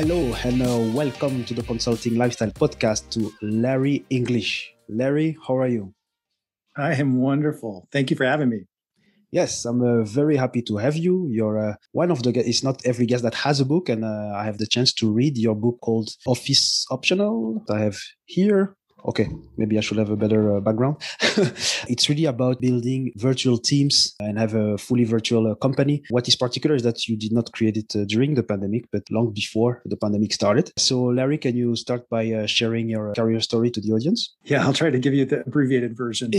Hello and welcome to the Consulting Lifestyle Podcast to Larry English. Larry, how are you? I am wonderful. Thank you for having me. Yes, I'm very happy to have you. You're one of the guests. It's not every guest that has a book, and I have the chance to read your book called Office Optional. I have here. Okay, maybe I should have a better background. It's really about building virtual teams and have a fully virtual company. What is particular is that you did not create it during the pandemic, but long before the pandemic started. So Larry, can you start by sharing your career story to the audience? Yeah, I'll try to give you the abbreviated version.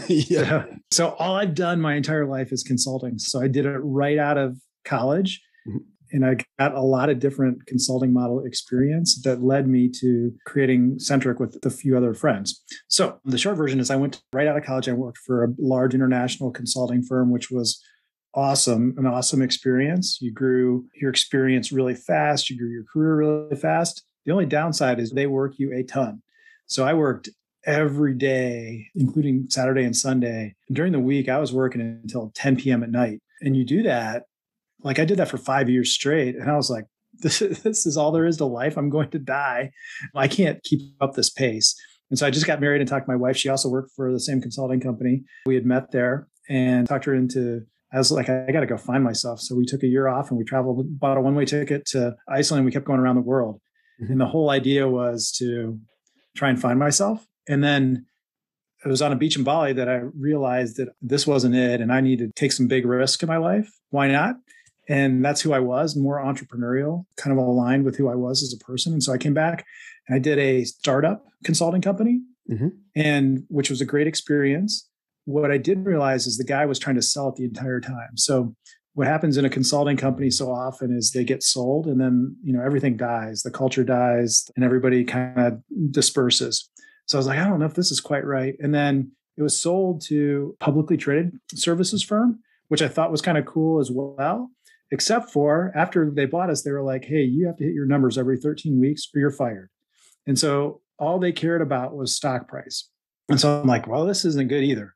Yeah. So all I've done my entire life is consulting. So I did it right out of college. Mm-hmm. And I got a lot of different consulting model experience that led me to creating Centric with a few other friends. So the short version is I went right out of college. I worked for a large international consulting firm, which was awesome, an awesome experience. You grew your experience really fast. You grew your career really fast. The only downside is they work you a ton. So I worked every day, including Saturday and Sunday. And during the week, I was working until 10 p.m. at night. And you do that. Like I did that for 5 years straight. And I was like, this is all there is to life. I'm going to die. I can't keep up this pace. And so I just got married and talked to my wife. She also worked for the same consulting company. We had met there and talked her into, I was like, I got to go find myself. So we took a year off and we traveled, bought a one-way ticket to Iceland. We kept going around the world. Mm-hmm. And the whole idea was to try and find myself. And then it was on a beach in Bali that I realized that this wasn't it. And I needed to take some big risk in my life. Why not? And that's who I was, more entrepreneurial, kind of aligned with who I was as a person. And so I came back and I did a startup consulting company, mm-hmm. and which was a great experience. What I didn't realize is the guy was trying to sell it the entire time. So what happens in a consulting company so often is they get sold and then, everything dies, the culture dies and everybody kind of disperses. So I was like, I don't know if this is quite right. And then it was sold to a publicly traded services firm, which I thought was kind of cool as well. Except for after they bought us, they were like, hey, you have to hit your numbers every 13 weeks or you're fired. And so all they cared about was stock price. And so I'm like, well, this isn't good either.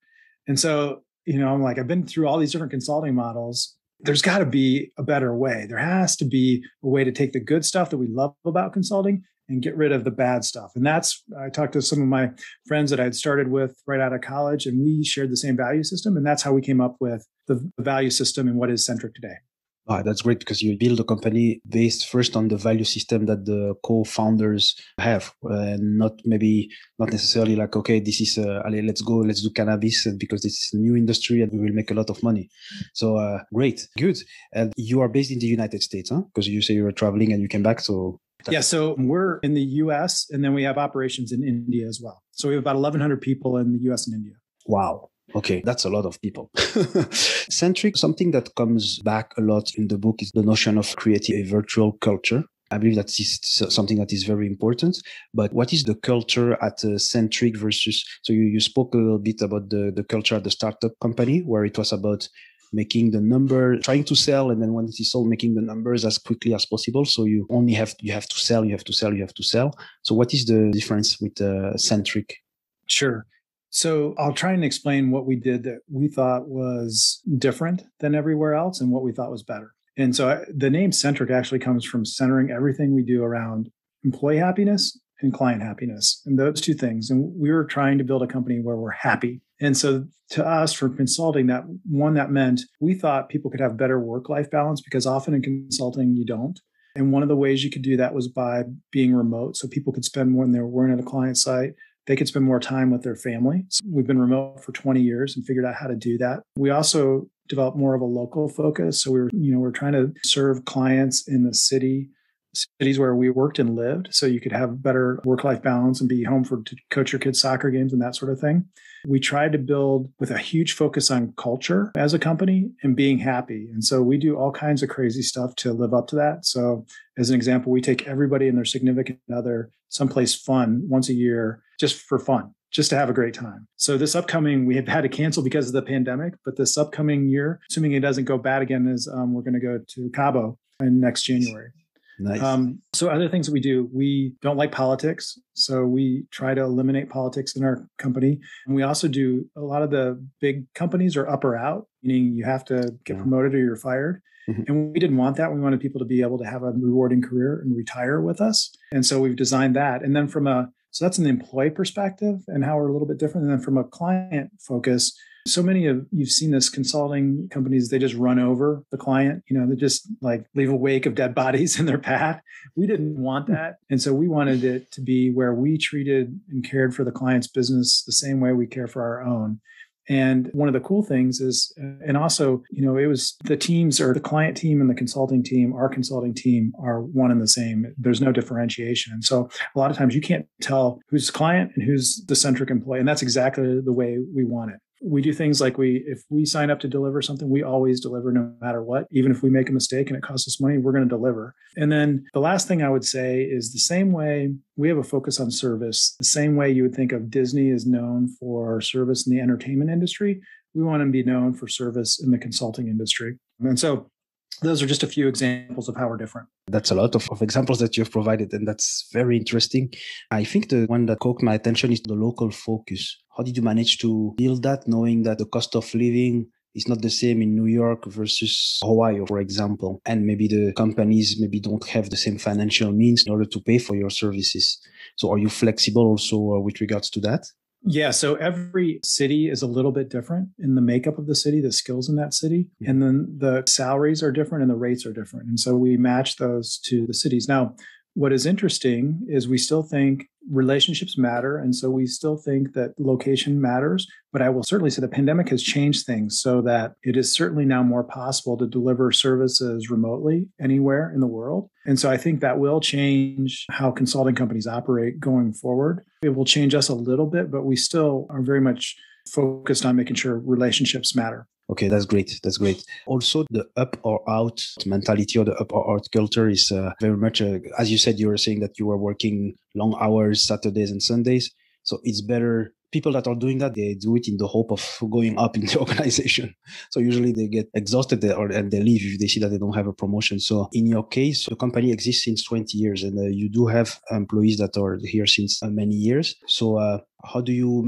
And so, I'm like, I've been through all these different consulting models. There's got to be a better way. There has to be a way to take the good stuff that we love about consulting and get rid of the bad stuff. And I talked to some of my friends that I'd started with right out of college, and we shared the same value system. And that's how we came up with the value system and what is Centric today. That's great because you build a company based first on the value system that the co-founders have, and not necessarily like, okay, this is let's do cannabis because this is a new industry and we will make a lot of money. So great, good. And you are based in the United States, huh? Because you say you were traveling and you came back. So yeah, so we're in the US and then we have operations in India as well. So we have about 1,100 people in the US and India. Wow. Okay, that's a lot of people. Centric, something that comes back a lot in the book is the notion of creating a virtual culture. I believe that is something that is very important. But what is the culture at Centric versus, so you spoke a little bit about the culture at the startup company where it was about making the number, trying to sell, and then when it is sold, making the numbers as quickly as possible. So you have to sell. So what is the difference with Centric? Sure. So I'll try and explain what we did that we thought was different than everywhere else and what we thought was better. And so the name Centric actually comes from centering everything we do around employee happiness and client happiness, and those two things. And we were trying to build a company where we're happy. And so to us, for consulting, that meant we thought people could have better work-life balance because often in consulting, you don't. And one of the ways you could do that was by being remote. So people could spend more when they weren't at a client site. They could spend more time with their family. So we've been remote for 20 years and figured out how to do that. We also developed more of a local focus. So we're trying to serve clients in the cities where we worked and lived. So you could have better work-life balance and be home to coach your kids' soccer games and that sort of thing. We tried to build with a huge focus on culture as a company and being happy. And so we do all kinds of crazy stuff to live up to that. So as an example, we take everybody and their significant other someplace fun once a year just for fun, just to have a great time. So this upcoming, we have had to cancel because of the pandemic, but this upcoming year, assuming it doesn't go bad again, is we're going to go to Cabo in next January. Nice. So other things that we do, we don't like politics. So we try to eliminate politics in our company. And we also do a lot of the big companies are up or out, meaning you have to get promoted or you're fired. Mm-hmm. And we didn't want that. We wanted people to be able to have a rewarding career and retire with us. And so we've designed that. And then so that's an employee perspective and how we're a little bit different. And then from a client focus, so many of you've seen this consulting companies, they just run over the client, they just like leave a wake of dead bodies in their path. We didn't want that. And so we wanted it to be where we treated and cared for the client's business the same way we care for our own. And one of the cool things is, and also, it was the teams or the client team and the consulting team, our consulting team are one and the same. There's no differentiation. And so a lot of times you can't tell who's client and who's the Centric employee. And that's exactly the way we want it. We do things like if we sign up to deliver something, we always deliver no matter what. Even if we make a mistake and it costs us money, we're going to deliver. And then the last thing I would say is the same way we have a focus on service, the same way you would think of Disney is known for service in the entertainment industry. We want to be known for service in the consulting industry. And so those are just a few examples of how we're different. That's a lot of examples that you've provided, and that's very interesting. I think the one that caught my attention is the local focus. How did you manage to build that, knowing that the cost of living is not the same in New York versus Hawaii, for example, and maybe the companies maybe don't have the same financial means in order to pay for your services? So are you flexible also with regards to that? Yeah. So every city is a little bit different in the makeup of the city, the skills in that city. And then the salaries are different and the rates are different. And so we match those to the cities. Now, what is interesting is we still think relationships matter. And so we still think that location matters. But I will certainly say the pandemic has changed things so that it is certainly now more possible to deliver services remotely anywhere in the world. And so I think that will change how consulting companies operate going forward. It will change us a little bit, but we still are very much focused on making sure relationships matter. Okay, that's great. That's great. Also, the up or out mentality or the up or out culture is very much, as you said, you were saying that you were working long hours, Saturdays and Sundays. So it's better. People that are doing that, they do it in the hope of going up in the organization. So usually they get exhausted and they leave if they see that they don't have a promotion. So in your case, the company exists since 20 years and you do have employees that are here since many years. So how do you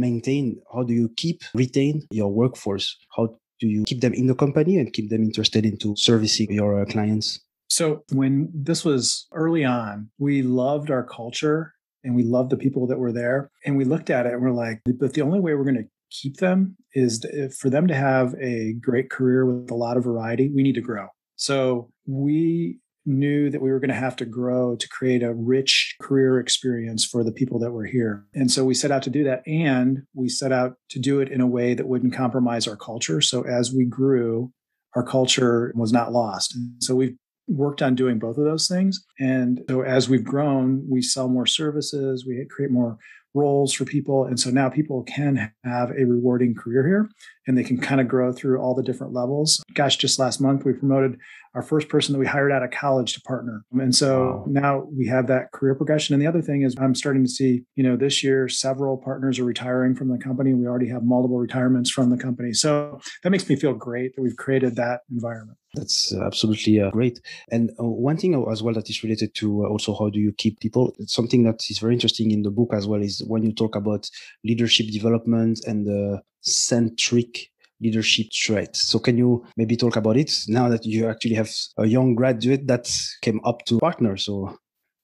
retain your workforce? How do you keep them in the company and keep them interested into servicing your clients? So when this was early on, we loved our culture and we loved the people that were there. And we looked at it and we're like, but the only way we're going to keep them is for them to have a great career with a lot of variety, we need to grow. So we knew that we were going to have to grow to create a rich career experience for the people that were here. And so we set out to do that. And we set out to do it in a way that wouldn't compromise our culture. So as we grew, our culture was not lost. And so we've worked on doing both of those things. And so as we've grown, we sell more services, we create more roles for people. And so now people can have a rewarding career here and they can kind of grow through all the different levels. Gosh, just last month, we promoted our first person that we hired out of college to partner. And so now we have that career progression. And the other thing is I'm starting to see, this year, several partners are retiring from the company. We already have multiple retirements from the company. So that makes me feel great that we've created that environment. That's absolutely great. And one thing as well that is related to also how do you keep people, it's something that is very interesting in the book as well is when you talk about leadership development and the centric leadership traits. So can you maybe talk about it now that you actually have a young graduate that came up to partner? So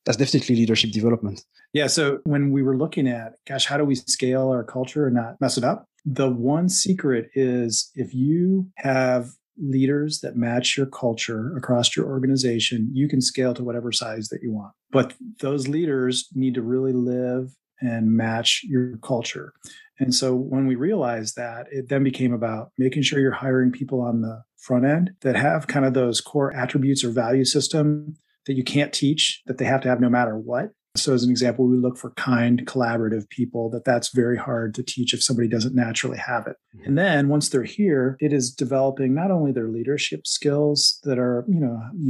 that's definitely leadership development. Yeah. So when we were looking at, how do we scale our culture and not mess it up? The one secret is if you have leaders that match your culture across your organization, you can scale to whatever size that you want. But those leaders need to really live and match your culture. And so when we realized that, it then became about making sure you're hiring people on the front end that have kind of those core attributes or value system that you can't teach, that they have to have no matter what. So as an example, we look for kind, collaborative people that's very hard to teach if somebody doesn't naturally have it. And then once they're here, it is developing not only their leadership skills that are,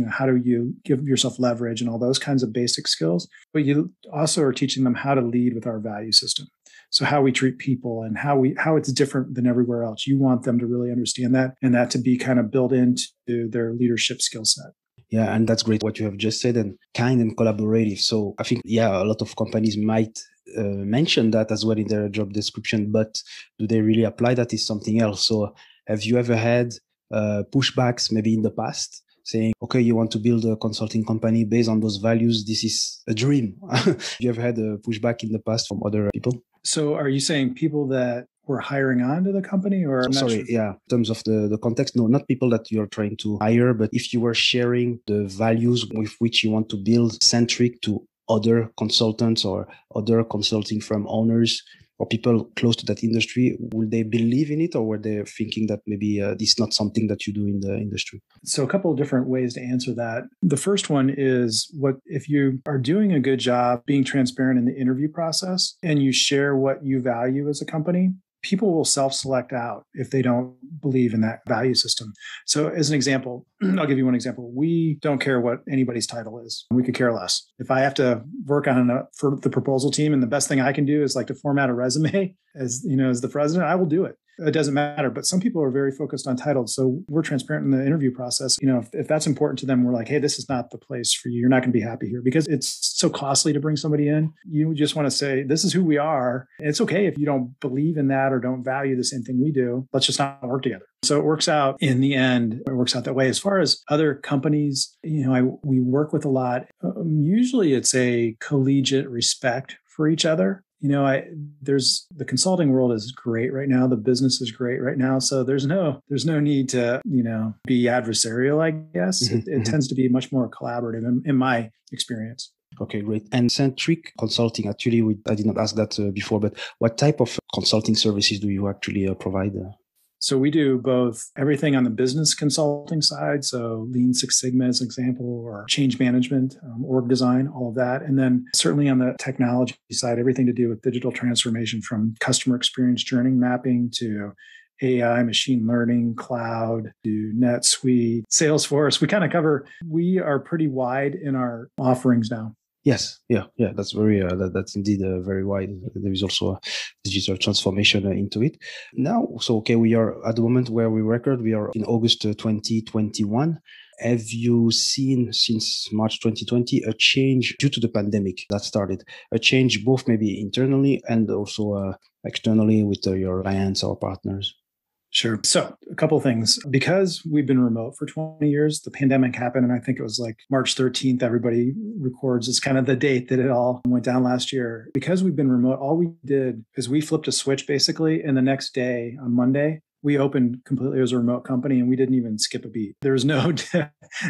how do you give yourself leverage and all those kinds of basic skills, but you also are teaching them how to lead with our value system. So how we treat people and how it's different than everywhere else. You want them to really understand that and that to be kind of built into their leadership skill set. Yeah, and that's great what you have just said, and kind and collaborative. So I think, yeah, a lot of companies might mention that as well in their job description, but do they really apply that is something else. So have you ever had pushbacks maybe in the past saying, okay, you want to build a consulting company based on those values? This is a dream. Have you ever had a pushback in the past from other people? So are you saying people that were hiring on to the company, or yeah, in terms of the context, no, not people that you're trying to hire, but if you were sharing the values with which you want to build Centric to other consultants or other consulting firm owners or people close to that industry, will they believe in it, or were they thinking that maybe this is not something that you do in the industry? So a couple of different ways to answer that. The first one is, what if you are doing a good job being transparent in the interview process and you share what you value as a company, people will self-select out if they don't believe in that value system. So as an example, I'll give you one example. We don't care what anybody's title is. We could care less. If I have to work on for the proposal team and the best thing I can do is like to format a resume as the president, I will do it. It doesn't matter. But some people are very focused on titles. So we're transparent in the interview process. If that's important to them, we're like, hey, this is not the place for you. You're not going to be happy here because it's so costly to bring somebody in. You just want to say, this is who we are. It's okay if you don't believe in that or don't value the same thing we do. Let's just not work together. So it works out in the end. It works out that way. As far as other companies, we work with a lot. Usually it's a collegiate respect for each other. There's the consulting world is great right now. The business is great right now. So there's no need to, be adversarial, I guess. It tends to be much more collaborative in my experience. Okay, great. And Centric Consulting, actually, I did not ask that before, but what type of consulting services do you actually provide? So we do both everything on the business consulting side, so Lean Six Sigma as an example, or change management, org design, all of that. And then certainly on the technology side, everything to do with digital transformation, from customer experience journey mapping to AI, machine learning, cloud, to NetSuite, Salesforce. We are pretty wide in our offerings now. Yes. Yeah. That's that's indeed very wide. There is also a digital transformation into it now. So, okay, we are at the moment where we record, we are in August 2021. Have you seen since March 2020 a change due to the pandemic that started? A change both maybe internally and also externally with your clients or partners? Sure. So a couple of things. Because we've been remote for 20 years, the pandemic happened, and I think it was like March 13th, everybody records as kind of the date that it all went down last year. Because we've been remote, all we did is we flipped a switch basically, and the next day on Monday, we opened completely as a remote company, and we didn't even skip a beat. There was no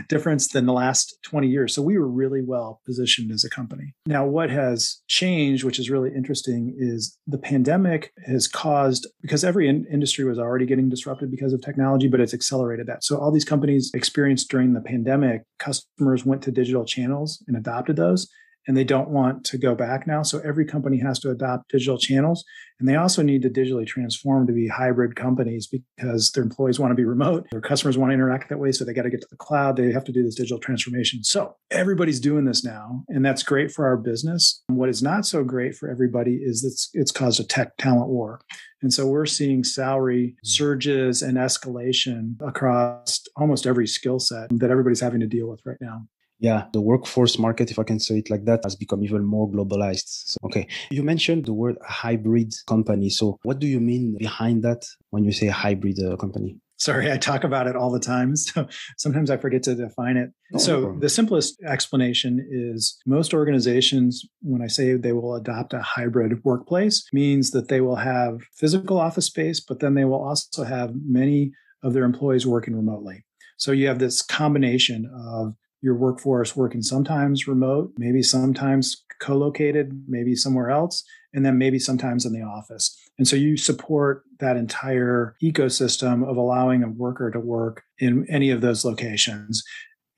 difference than the last 20 years. So we were really well positioned as a company. Now, what has changed, which is really interesting, is the pandemic has caused, because every industry was already getting disrupted because of technology, but it's accelerated that. So all these companies experienced during the pandemic, customers went to digital channels and adopted those, and they don't want to go back now. So every company has to adopt digital channels. And they also need to digitally transform to be hybrid companies because their employees want to be remote. Their customers want to interact that way. So they got to get to the cloud. They have to do this digital transformation. So everybody's doing this now. And that's great for our business. What is not so great for everybody is that it's caused a tech talent war. And so we're seeing salary surges and escalation across almost every skill set that everybody's having to deal with right now. Yeah, the workforce market, if I can say it like that, has become even more globalized. So, okay, you mentioned the word hybrid company. So what do you mean behind that when you say hybrid company? Sorry, I talk about it all the time. So sometimes I forget to define it. So the simplest explanation is most organizations, when I say they will adopt a hybrid workplace, means that they will have physical office space, but then they will also have many of their employees working remotely. So you have this combination of your workforce working sometimes remote, maybe sometimes co-located, maybe somewhere else, and then maybe sometimes in the office. And so you support that entire ecosystem of allowing a worker to work in any of those locations.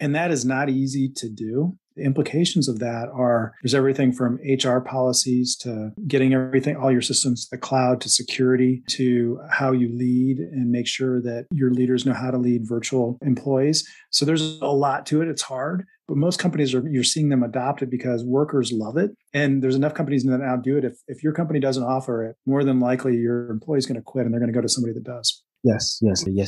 And that is not easy to do. The implications of that are there's everything from HR policies to getting everything, all your systems to the cloud, to security, to how you lead and make sure that your leaders know how to lead virtual employees. So there's a lot to it. It's hard, but most companies you're seeing them adopt it because workers love it. And there's enough companies that now do it. If your company doesn't offer it, more than likely your employee's going to quit and they're going to go to somebody that does. Yes,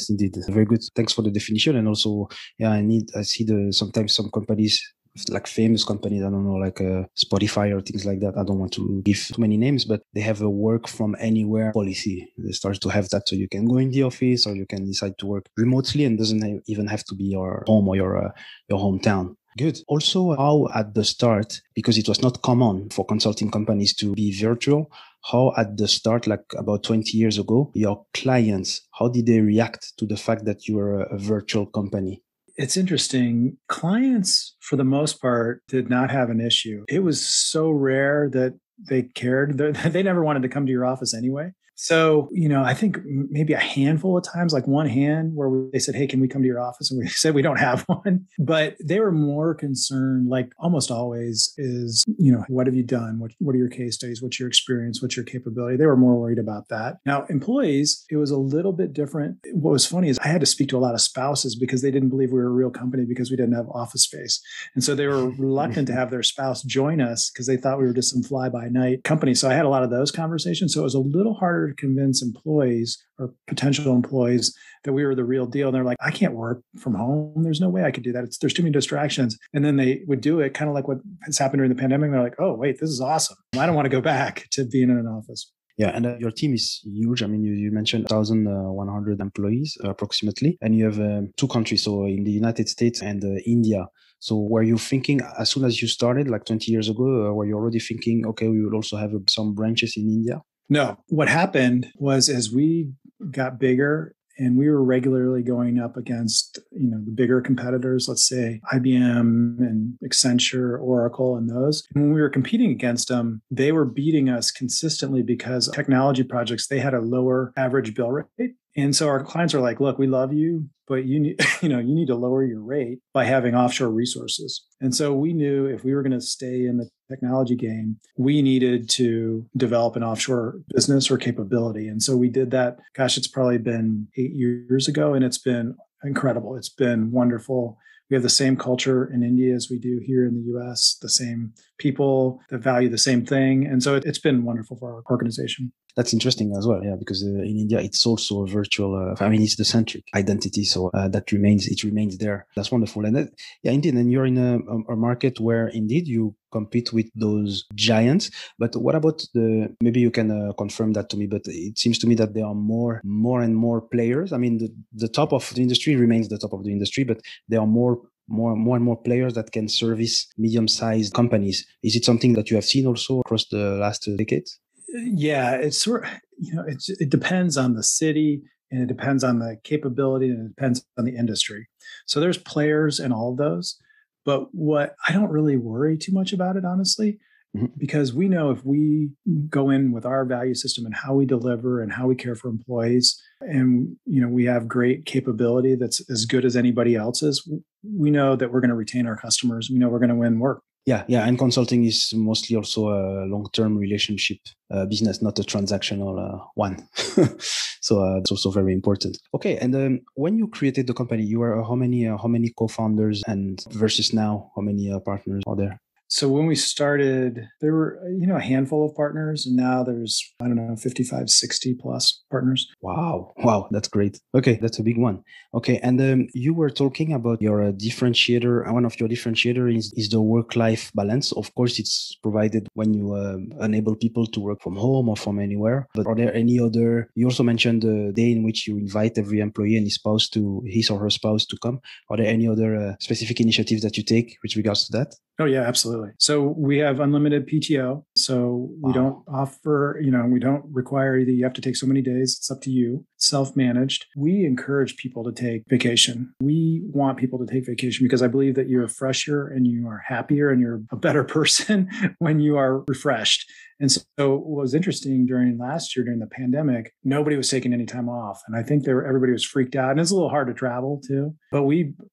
indeed. Very good. Thanks for the definition. And also, yeah, I see sometimes some companies, like famous companies, I don't know, like Spotify or things like that. I don't want to give too many names, but they have a work from anywhere policy. They start to have that, so you can go in the office or you can decide to work remotely, and doesn't even have to be your home or your hometown. Good. Also, how at the start, because it was not common for consulting companies to be virtual, how at the start, like about 20 years ago, your clients, how did they react to the fact that you were a virtual company? It's interesting. Clients, for the most part, did not have an issue. It was so rare that they cared. They never wanted to come to your office anyway. So, I think maybe a handful of times, like one hand where they said, "Hey, can we come to your office?" And we said, "We don't have one." But they were more concerned, like almost always, is, what have you done? What are your case studies? What's your experience? What's your capability? They were more worried about that. Now, employees, it was a little bit different. What was funny is I had to speak to a lot of spouses because they didn't believe we were a real company because we didn't have office space. And so they were reluctant to have their spouse join us because they thought we were just some fly-by-night company. So I had a lot of those conversations. So it was a little harder to convince employees or potential employees that we were the real deal. And they're like, "I can't work from home. There's no way I could do that. There's too many distractions." And then they would do it, kind of like what has happened during the pandemic. They're like, "Oh, wait, this is awesome. I don't want to go back to being in an office." Yeah, and your team is huge. I mean, you mentioned 1,100 employees approximately, and you have two countries, so in the United States and India. So were you thinking, as soon as you started, like 20 years ago, were you already thinking, okay, we will also have some branches in India? No. What happened was as we got bigger and we were regularly going up against, the bigger competitors, let's say IBM and Accenture, Oracle, and those. And when we were competing against them, they were beating us consistently because technology projects, they had a lower average bill rate. And so our clients are like, "Look, we love you, but you need, you need to lower your rate by having offshore resources." And so we knew if we were going to stay in the technology game, we needed to develop an offshore business or capability. And so we did that. Gosh, it's probably been 8 years ago, and it's been incredible. It's been wonderful. We have the same culture in India as we do here in the US, the same people that value the same thing. And so it's been wonderful for our organization. That's interesting as well, yeah, because in India, it's also a virtual, it's the centric identity. So it remains there. That's wonderful. And indeed, and you're in a market where indeed you compete with those giants. But what about maybe you can confirm that to me, but it seems to me that there are more and more players. I mean, the top of the industry remains the top of the industry, but there are more and more players that can service medium-sized companies. Is it something that you have seen also across the last decades? Yeah, it's sort of, it depends on the city and it depends on the capability and it depends on the industry. So there's players in all of those. But what I don't really worry too much about it, honestly, because we know if we go in with our value system and how we deliver and how we care for employees, and we have great capability that's as good as anybody else's, we know that we're going to retain our customers. We know we're going to win work. Yeah. And consulting is mostly also a long-term relationship business, not a transactional one. So it's also very important. Okay, and when you created the company, you were how many co-founders, and versus now, how many partners are there? So when we started, there were, a handful of partners, and now there's, 55, 60 plus partners. Wow. That's great. Okay. That's a big one. Okay. And you were talking about your differentiator. One of your differentiator is the work-life balance. Of course, it's provided when you enable people to work from home or from anywhere. But are there any other, you also mentioned the day in which you invite every employee and his or her spouse to come. Are there any other specific initiatives that you take with regards to that? Oh, yeah, absolutely. So we have unlimited PTO. So we don't offer, we don't require either you have to take so many days. It's up to you. Self-managed. We encourage people to take vacation. We want people to take vacation because I believe that you're fresher and you are happier and you're a better person when you are refreshed. And so what was interesting during last year, during the pandemic, nobody was taking any time off. And I think everybody was freaked out. And it's a little hard to travel too. But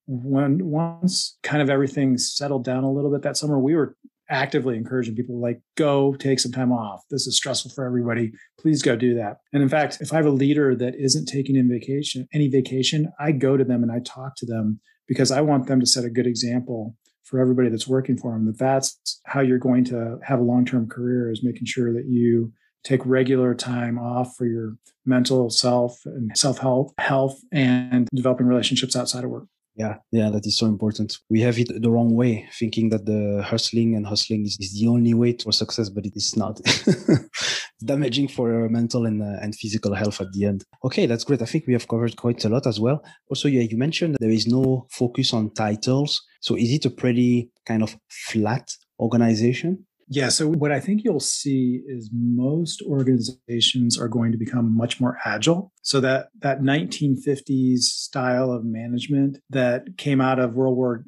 once kind of everything settled down a little bit that summer, we were actively encouraging people like, go take some time off. This is stressful for everybody. Please go do that. And in fact, if I have a leader that isn't taking any vacation, I go to them and I talk to them because I want them to set a good example for everybody that's working for them, that's how you're going to have a long-term career, is making sure that you take regular time off for your mental self and self-help, health, and developing relationships outside of work. Yeah, that is so important. We have it the wrong way, thinking that the hustling is the only way to success, but it is not. It's damaging for mental and physical health at the end. Okay, that's great. I think we have covered quite a lot as well. Also, yeah, you mentioned that there is no focus on titles. So is it a pretty kind of flat organization? Yeah. So what I think you'll see is most organizations are going to become much more agile. So that 1950s style of management that came out of World War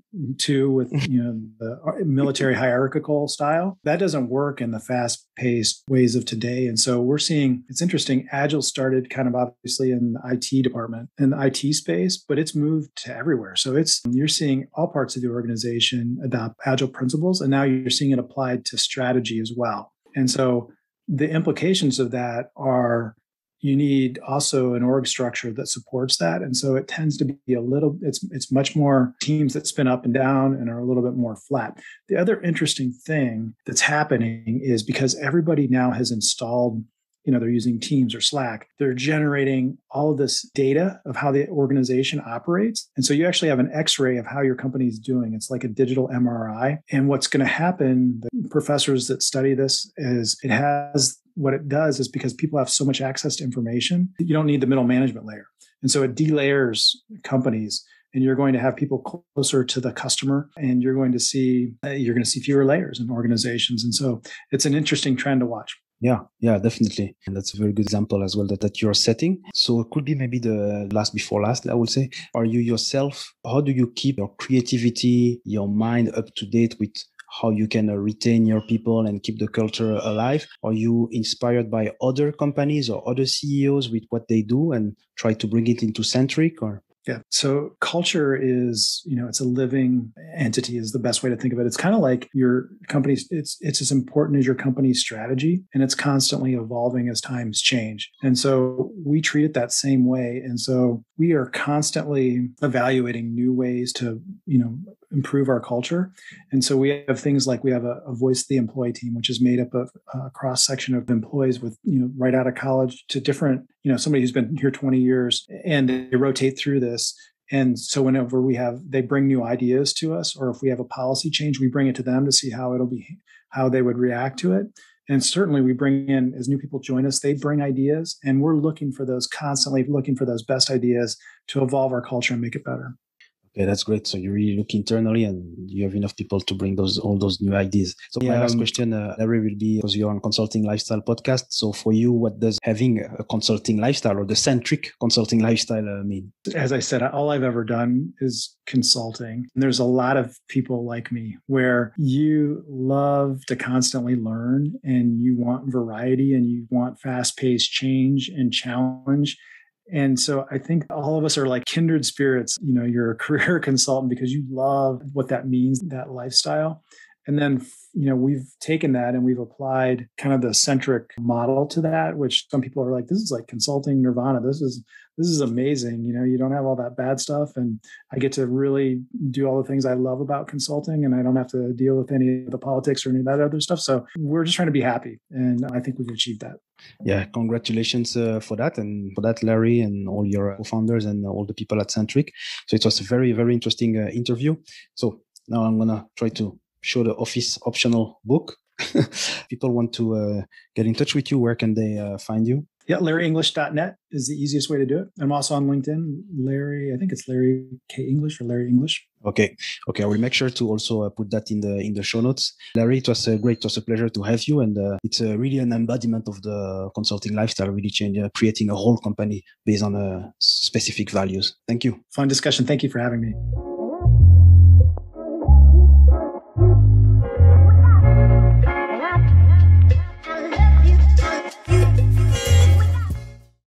II with the military hierarchical style, that doesn't work in the fast-paced ways of today. And so we're seeing, it's interesting, agile started kind of obviously in the IT department, in the IT space, but it's moved to everywhere. So you're seeing all parts of the organization adopt agile principles, and now you're seeing it applied to strategy as well. And so the implications of that are you need also an org structure that supports that. And so it tends to be it's much more teams that spin up and down and are a little bit more flat. The other interesting thing that's happening is because everybody now has installed, they're using Teams or Slack, they're generating all of this data of how the organization operates. And so you actually have an X-ray of how your company is doing. It's like a digital MRI. And what's going to happen, the professors that study this, is what it does is because people have so much access to information, you don't need the middle management layer. And so it delayers companies, and you're going to have people closer to the customer, and you're going to see fewer layers in organizations. And so it's an interesting trend to watch. Yeah, definitely. And that's a very good example as well that you're setting. So it could be maybe the last before last, I would say. Are you yourself, how do you keep your creativity, your mind up to date with how you can retain your people and keep the culture alive? Are you inspired by other companies or other CEOs with what they do and try to bring it into Centric? Or Yeah. So culture is, it's a living entity is the best way to think of it. It's kind of like your company's, it's as important as your company's strategy, and it's constantly evolving as times change. And so we treat it that same way. And so we are constantly evaluating new ways to, improve our culture. And so we have things like we have a voice of the employee team, which is made up of a cross section of employees with, right out of college to different, somebody who's been here 20 years, and they rotate through this. And so whenever they bring new ideas to us, or if we have a policy change, we bring it to them to see how they would react to it. And certainly we bring in, as new people join us, they bring ideas, and we're constantly looking for those best ideas to evolve our culture and make it better. Okay, that's great. So you really look internally, and you have enough people to bring all those new ideas. So my last question, Larry, will be, because you're on Consulting Lifestyle podcast. So for you, what does having a consulting lifestyle or the centric consulting lifestyle mean? As I said, all I've ever done is consulting. And there's a lot of people like me where you love to constantly learn, and you want variety, and you want fast-paced change and challenge. And so I think all of us are like kindred spirits. You're a career consultant because you love what that means, that lifestyle. And then, we've taken that and we've applied kind of the centric model to that, which some people are like, this is like consulting Nirvana. This is amazing. You don't have all that bad stuff. And I get to really do all the things I love about consulting, and I don't have to deal with any of the politics or any of that other stuff. So we're just trying to be happy. And I think we've achieved that. Yeah, congratulations for that, and for that, Larry, and all your co-founders and all the people at Centric. So it was a very, very interesting interview. So now I'm going to try to show the office optional book. People want to get in touch with you. Where can they find you? Yeah, LarryEnglish.net is the easiest way to do it. I'm also on LinkedIn. I think it's Larry K. English or Larry English. Okay. I will make sure to also put that in the show notes. Larry, it was great. It was a pleasure to have you. And it's really an embodiment of the consulting lifestyle, really creating a whole company based on specific values. Thank you. Fun discussion. Thank you for having me.